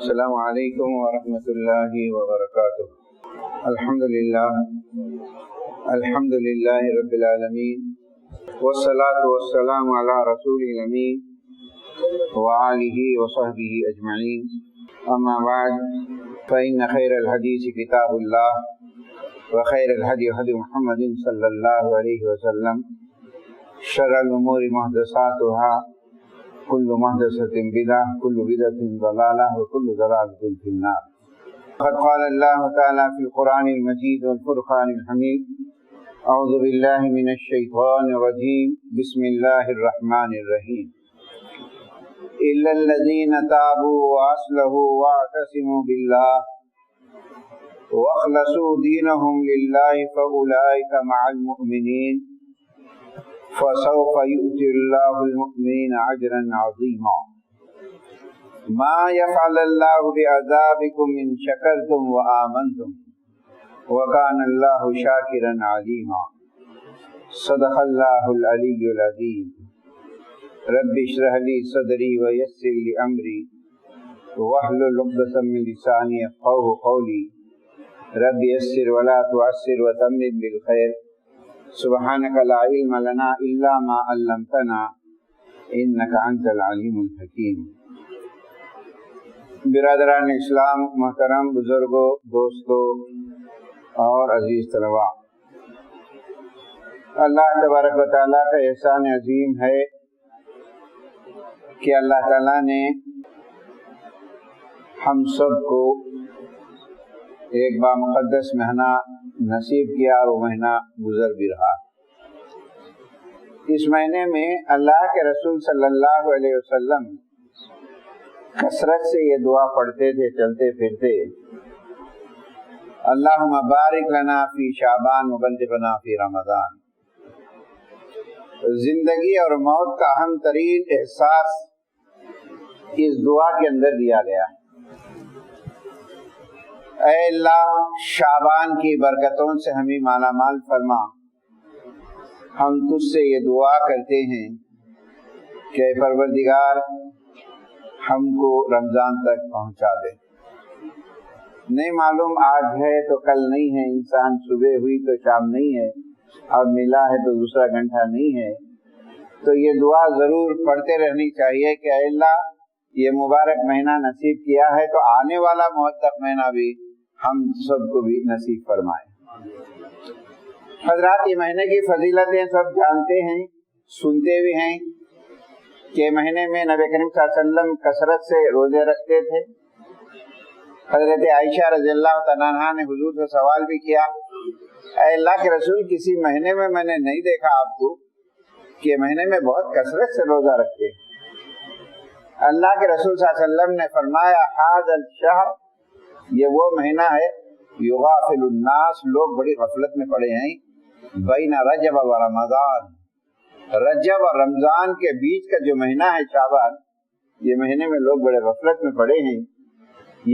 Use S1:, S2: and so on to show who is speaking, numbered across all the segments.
S1: السلام علیکم ورحمۃ اللہ وبرکاتہ۔ الحمد للہ رب العالمین والصلاة والسلام علی رسول الامین وآلہ وصحبہ اجمعین، اما بعد فإن خیر الحدیث کتاب اللہ وخیر الہدی ہدی محمد صلی اللہ علیہ وسلم، شر الامور محدثاتها، كل محدثة بدعة، كل بدعة ضلالة، وكل ضلالة في النار۔ قد قال الله تعالى في القرآن المجيد والفرقان الحميد: أعوذ بالله من الشيطان الرجيم، بسم الله الرحمن الرحيم، إلا الذين تابوا وأصلحوا واعتصموا بالله وأخلصوا دينهم لله فأولئك مع المؤمنين فسوف يؤتي الله المؤمنين أجرا عظيما۔ ما يفعل الله بعذابكم إن شكرتم وآمنتم وكان الله شاكرا عليما۔ صدق الله العلي العظيم۔ رب اشرح لي صدري ويسر لي أمري واحلل عقدة من لساني يفقهوا قولي۔ رب يسر ولا تعسر وتمم بالخير، سبحانك لا علم لنا الا ما علمتنا انك انت العلیم الحکیم۔ برادران اسلام، محترم بزرگوں، دوستوں اور عزیز طلباء، اللہ تبارک و تعالیٰ کا احسان عظیم ہے کہ اللہ تعالیٰ نے ہم سب کو ایک بامقدس مہینہ نصیب کیا، اور وہ مہینہ گزر بھی رہا۔ اس مہینے میں اللہ کے رسول صلی اللہ علیہ وسلم کثرت سے یہ دعا پڑھتے تھے چلتے پھرتے: اللہم بارک لنا فی شعبان وبلغنا فی رمضان۔ زندگی اور موت کا اہم ترین احساس اس دعا کے اندر دیا گیا ہے۔ اے اللہ، شعبان کی برکتوں سے ہمیں مالا مال فرما۔ ہم تجھ سے یہ دعا کرتے ہیں کہ اے پروردگار، ہم کو رمضان تک پہنچا دے۔ نہیں معلوم آج ہے تو کل نہیں ہے، انسان صبح ہوئی تو شام نہیں ہے، اب ملا ہے تو دوسرا گھنٹہ نہیں ہے، تو یہ دعا ضرور پڑھتے رہنی چاہیے کہ اے اللہ، یہ مبارک مہینہ نصیب کیا ہے تو آنے والا معتق مہینہ بھی ہم سب کو بھی نصیب فرمائے۔ حضرات، یہ مہینے کی فضیلتیں سب جانتے ہیں، سنتے بھی ہیں کہ مہینے میں نبی کریم صلی اللہ علیہ وسلم کثرت سے روزے رکھتے تھے۔ حضرت عائشہ رضی اللہ تعالیٰ عنہا نے حضور سے سوال بھی کیا: اے اللہ کے رسول، کسی مہینے میں نے نہیں دیکھا آپ کو کہ مہینے میں بہت کثرت سے روزہ رکھتے۔ اللہ کے رسول صلی اللہ علیہ وسلم نے فرمایا: ھذا الشہر، یہ وہ مہینہ ہے، یغافل الناس، لوگ بڑی غفلت میں پڑے ہیں، بین رجب و رمضان، رجب اور رمضان کے بیچ کا جو مہینہ ہے شعبان، یہ مہینے میں لوگ بڑے غفلت میں پڑے ہیں۔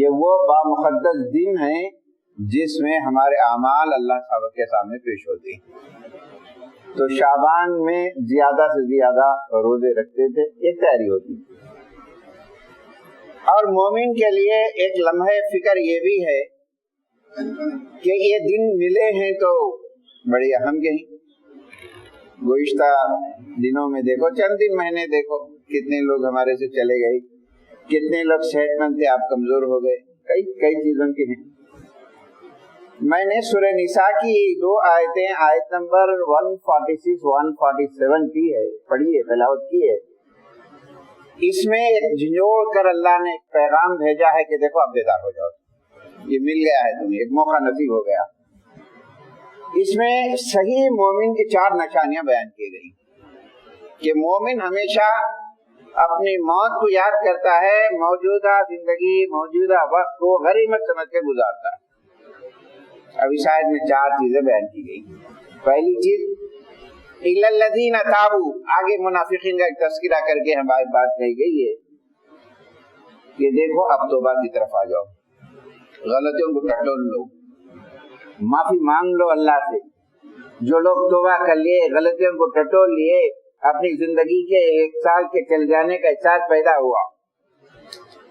S1: یہ وہ بامقدس دن ہیں جس میں ہمارے اعمال اللہ کے سامنے پیش ہوتے ہیں۔ تو شعبان میں زیادہ سے زیادہ روزے رکھتے تھے، ایک تیاری ہوتی۔ اور مومن کے لیے ایک لمحہ فکر یہ بھی ہے کہ یہ دن ملے ہیں تو بڑی اہم کے ہیں۔ گزشتہ دنوں میں دیکھو، چند دن مہینے دیکھو، کتنے لوگ ہمارے سے چلے گئے، کتنے لوگ صحت مند تھے، آپ کمزور ہو گئے، کئی چیزوں کے ہیں۔ میں نے سورہ نساء کی 2 آیتیں، آیت نمبر 146 147 کی ہے، پڑھی ہے، تلاوت کی ہے۔ اس میں جھنجھوڑ کر اللہ نے ایک پیغام بھیجا ہے کہ دیکھو، اب بیدار ہو جاؤ، یہ مل گیا ہے تمہیں، ایک موقع نصیب ہو گیا۔ اس میں صحیح مومن کی 4 نشانیاں بیان کی گئی کہ مومن ہمیشہ اپنی موت کو یاد کرتا ہے، موجودہ زندگی، موجودہ وقت کو غنیمت سمجھ کے گزارتا ہے۔ اب اس آیت میں 4 چیزیں بیان کی گئی۔ پہلی چیز، اِلَّا الَّذِينَ تَابُوا، آگے منافقین کا ایک تذکرہ کر کے ہماری بات کہی گئی ہے کہ دیکھو، اب توبہ کی طرف آ جاؤ، غلطیوں کو ٹٹول لو، معافی مانگ لو اللہ سے۔ جو لوگ توبہ کر لیے، غلطیوں کو ٹٹول لیے، اپنی زندگی کے 1 سال کے چل جانے کا احساس پیدا ہوا،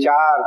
S1: 4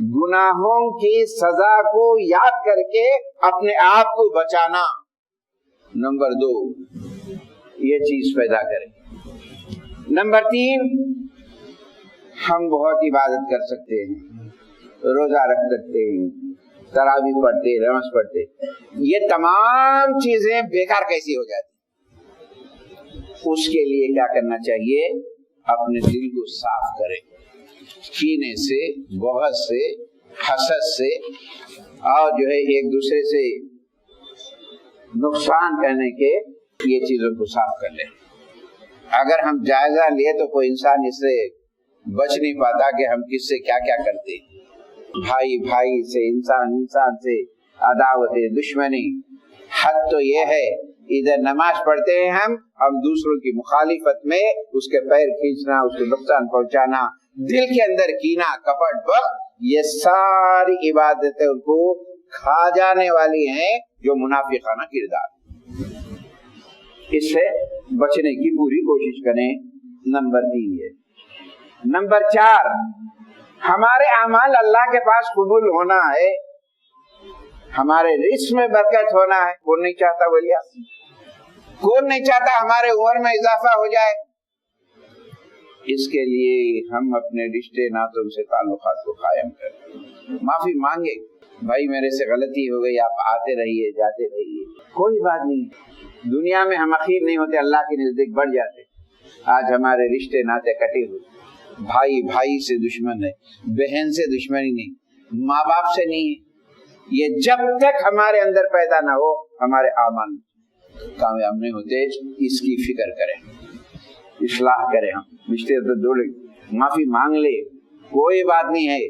S1: گناہوں کی سزا کو یاد کر کے اپنے آپ کو بچانا. نمبر 2 یہ چیز پیدا کریں. نمبر 3 ہم بہت عبادت کر سکتے ہیں, روزہ رکھ سکتے ہیں, تراویح پڑھتے, رمض پڑھتے, یہ تمام چیزیں بیکار کیسی ہو جاتی؟ اس کے لیے کیا کرنا چاہیے؟ اپنے دل کو صاف کریں کینے سے, بغض سے, حسد سے, اور جو ہے ایک دوسرے سے نقصان کرنے کے, یہ چیزوں کو صاف کر لیں. اگر ہم جائزہ لیے تو کوئی انسان اس سے بچ نہیں پاتا کہ ہم کس سے کیا کیا کرتے ہیں. بھائی بھائی سے, انسان انسان سے عداوت, دشمنی. حد تو یہ ہے ادھر نماز پڑھتے ہیں ہم دوسروں کی مخالفت میں اس کے پیر کھینچنا, اس کو نقصان پہنچانا, دل کے اندر کینہ, کپٹ, بخت, یہ ساری عبادتیں ان کو کھا جانے والی ہیں جو منافقانہ کردار. اس سے بچنے کی پوری کوشش کریں. نمبر 3 یہ. نمبر 4 ہمارے اعمال اللہ کے پاس قبول ہونا ہے, ہمارے رزق میں برکت ہونا ہے. کون نہیں چاہتا بولیا؟ کون نہیں چاہتا ہمارے عمر میں اضافہ ہو جائے؟ اس کے لیے ہم اپنے رشتے ناتوں سے تعلقات کو قائم کریں, معافی مانگے, بھائی میرے سے غلطی ہو گئی, آپ آتے رہیے جاتے رہیے, کوئی بات نہیں. دنیا میں ہم اخیر نہیں ہوتے, اللہ کے نزدیک بڑھ جاتے. آج ہمارے رشتے ناتے کٹے ہوئے, بھائی بھائی سے دشمن ہے, بہن سے دشمنی نہیں, ماں باپ سے نہیں ہے. یہ جب تک ہمارے اندر پیدا نہ ہو ہمارے اعمال کامیاب نہیں ہوتے. اس کی فکر کریں, اصلاح کریں. ہم رشتے جوڑے, معافی مانگ لے, کوئی بات نہیں ہے.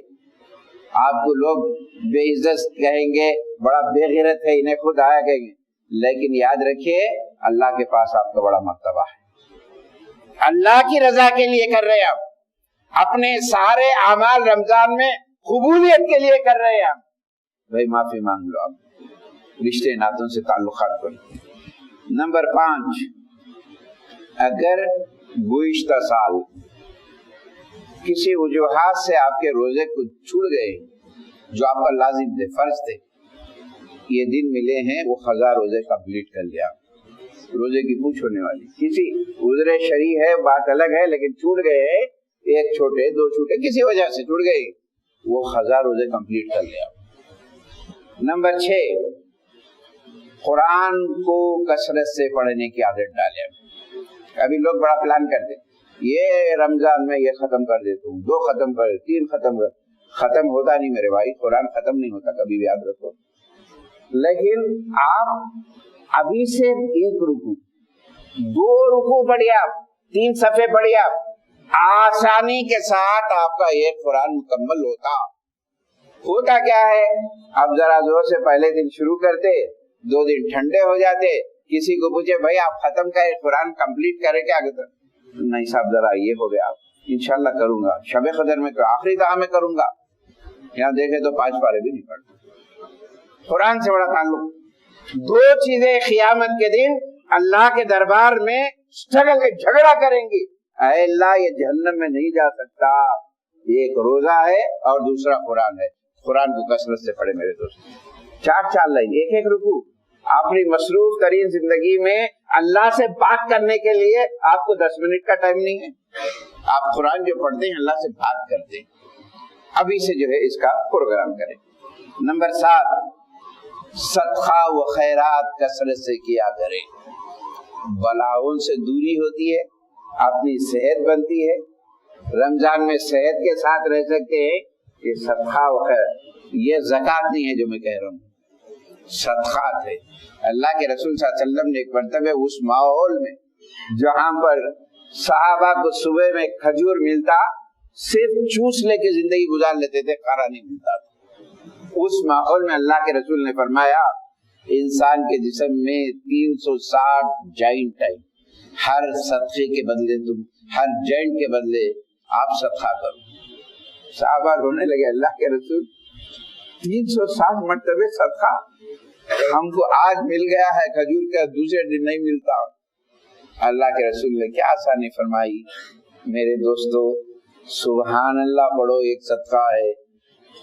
S1: آپ کو لوگ بے عزت کہیں گے, بڑا بے غیرت ہے, انہیں خود آیا کہیں گے, لیکن یاد رکھیے اللہ کے پاس آپ کا بڑا مرتبہ ہے. اللہ کی رضا کے لیے کر رہے ہیں آپ, اپنے سارے اعمال رمضان میں قبولیت کے لیے کر رہے ہیں آپ. بھائی معافی مانگ لو, آپ رشتے ناتوں سے تعلقات کرو. نمبر 5 اگر گزشتہ سال کسی وجوہات سے آپ کے روزے کو چھوٹ گئے جو آپ پر لازم تھے, فرض تھے, یہ دن ملے ہیں, وہ قضا روزے کمپلیٹ کر لیا. روزے کی پوچھ ہونے والی, کسی عذر شرعی ہے بات الگ ہے, لیکن چھوٹ گئے, ایک چھوٹے, 2 چھوٹے, کسی وجہ سے چھوٹ گئے, وہ قضا روزے کمپلیٹ کر لیا. نمبر 6 قرآن کو کثرت سے پڑھنے کی عادت ڈالیں. ابھی لوگ بڑا پلان کرتے, یہ رمضان میں یہ ختم کر دیتا ہوں, 2 ختم کر, 3 ختم کر. ختم ہوتا نہیں میرے بھائی, قرآن ختم نہیں ہوتا, کبھی بھی یاد رکھو. لیکن آپ ابھی سے 1 رکوع, 2 رکوع پڑھیے, آپ 3 صفحے پڑھیے, آپ آسانی کے ساتھ آپ کا ایک قرآن مکمل ہوتا کیا ہے, اب ذرا زور سے پہلے دن شروع کرتے, 2 دن ٹھنڈے ہو جاتے. کسی کو پوچھے بھائی آپ ختم کرے, قرآن کمپلیٹ کرے کیا؟ نہیں صاحب ذرا یہ ہو گیا, انشاءاللہ کروں گا, شب قدر میں آخری دعا میں کروں گا. یہاں دیکھے تو 5 پارے بھی نہیں پڑھتے. قرآن سے بڑا تعلق. 2 چیزیں قیامت کے دن اللہ کے دربار میں جھگڑا کریں گی, اے اللہ یہ جہنم میں نہیں جا سکتا. ایک روزہ ہے اور دوسرا قرآن ہے. قرآن کو کثرت سے پڑھے میرے دوست. 4 لائن, ایک رکوع. اپنی مصروف ترین زندگی میں اللہ سے بات کرنے کے لیے آپ کو 10 منٹ کا ٹائم نہیں ہے. آپ قرآن جو پڑھتے ہیں اللہ سے بات کرتے ہیں. ابھی سے جو ہے اس کا پروگرام کریں. نمبر 7 صدقہ و خیرات کثرت سے کیا کریں. بلاؤں سے دوری ہوتی ہے, اپنی صحت بنتی ہے. رمضان میں صحت کے ساتھ رہ سکتے ہیں. یہ صدقہ و خیر, یہ زکات نہیں ہے جو میں کہہ رہا ہوں, صدقات ہے. اللہ کے رسول صلی اللہ علیہ وسلم نے ایک مرتبہ اس ماحول میں جہاں پر صحابہ کو صبح میں کھجور ملتا, صرف چوس لے کے زندگی گزار لیتے تھے, کھانا نہیں ملتا تھا. اس ماحول میں اللہ کے رسول نے فرمایا انسان کے جسم میں 360 جوائنٹ ہے, ہر صدقے کے بدلے تم, ہر جوائنٹ کے بدلے آپ صدقہ کرو. صحابہ رونے لگے, اللہ کے رسول 360 مرتبہ صدقہ, ہم کو آج مل گیا ہے کھجور کا, دوسرے دن نہیں ملتا. اللہ کے رسول نے کیا آسانی فرمائی. میرے دوستو سبحان اللہ پڑھو, ایک صدقہ ہے.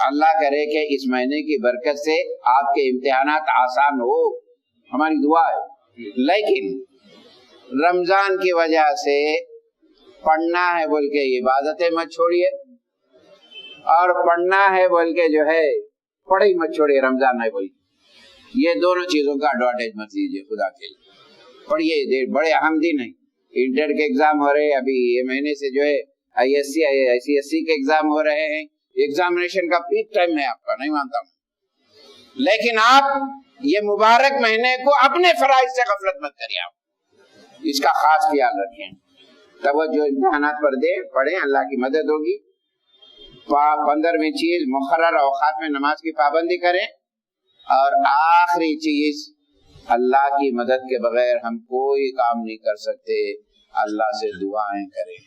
S1: اللہ کرے کہ اس مہینے کی برکت سے آپ کے امتحانات آسان ہو، ہماری دعا ہے۔ لیکن رمضان کی وجہ سے پڑھنا ہے بول کے عبادتیں مت چھوڑیے، اور پڑھنا ہے بول کے جو ہے پڑھائی مت چھوڑیے رمضان ہے بول کے۔ یہ دونوں چیزوں کا ایڈوانٹیج مت لیجیے خدا کے لیے، پڑھیے۔ بڑے اہم دن ہیں، انٹر کے ایگزام ہو رہے ہیں، ابھی یہ مہینے سے جو ہے ISC کے ایگزام ہو رہے ہیں، ایگزامینیشن کا پیک ٹائم ہے آپ کا، نہیں مانتا ہوں، لیکن آپ یہ مبارک مہینے کو اپنے فرائض سے غفلت مت کریے، آپ اس کا خاص خیال رکھیں، توجہ امتحانات پر دیں، پڑھیں، اللہ کی مدد ہوگی۔ 15ویں چیز مقرر اوقات میں نماز کی پابندی کریں، اور آخری چیز اللہ کی مدد کے بغیر ہم کوئی کام نہیں کر سکتے، اللہ سے دعائیں کریں۔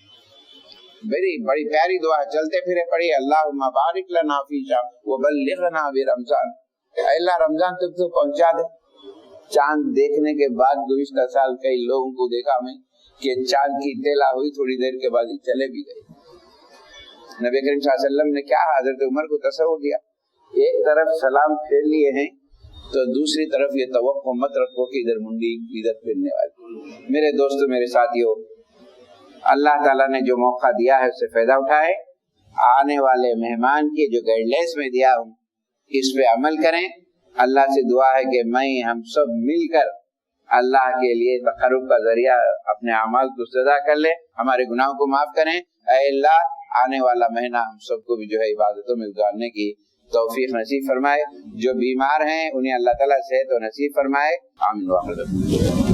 S1: بڑی پیاری دعا ہے، چلتے پھرے پڑھیے، اللہم بارک لنا فی شعبان وبلغنا برمضان، اے اللہ رمضان تک تو پہنچا دے۔ چاند دیکھنے کے بعد گزشتہ سال کئی لوگوں کو دیکھا میں کہ چاند کی اطلاع ہوئی، تھوڑی دیر کے بعد چلے بھی گئے۔ نبی کریم صلی اللہ علیہ وسلم نے کیا حضرت عمر کو تصور دیا، ایک طرف سلام پھیر لیے ہیں تو دوسری طرف یہ توقع مت رکھو کہ ادھر منڈی ادھر پھرنے والی۔ میرے دوستو، میرے ساتھیو، اللہ تعالیٰ نے جو موقع دیا ہے اس سے فائدہ اٹھائے، آنے والے مہمان کی جو گائیڈ لائنس میں دیا ہوں اس پہ عمل کریں۔ اللہ سے دعا ہے کہ ہم سب مل کر اللہ کے لیے تقرب کا ذریعہ اپنے اعمال کو سزا کر لیں، ہمارے گناہوں کو معاف کریں۔ اے اللہ آنے والا مہینہ ہم سب کو بھی جو ہے عبادتوں میں گزارنے کی توفیق نصیب فرمائے، جو بیمار ہیں انہیں اللہ تعالیٰ صحت و نصیب فرمائے، آمین۔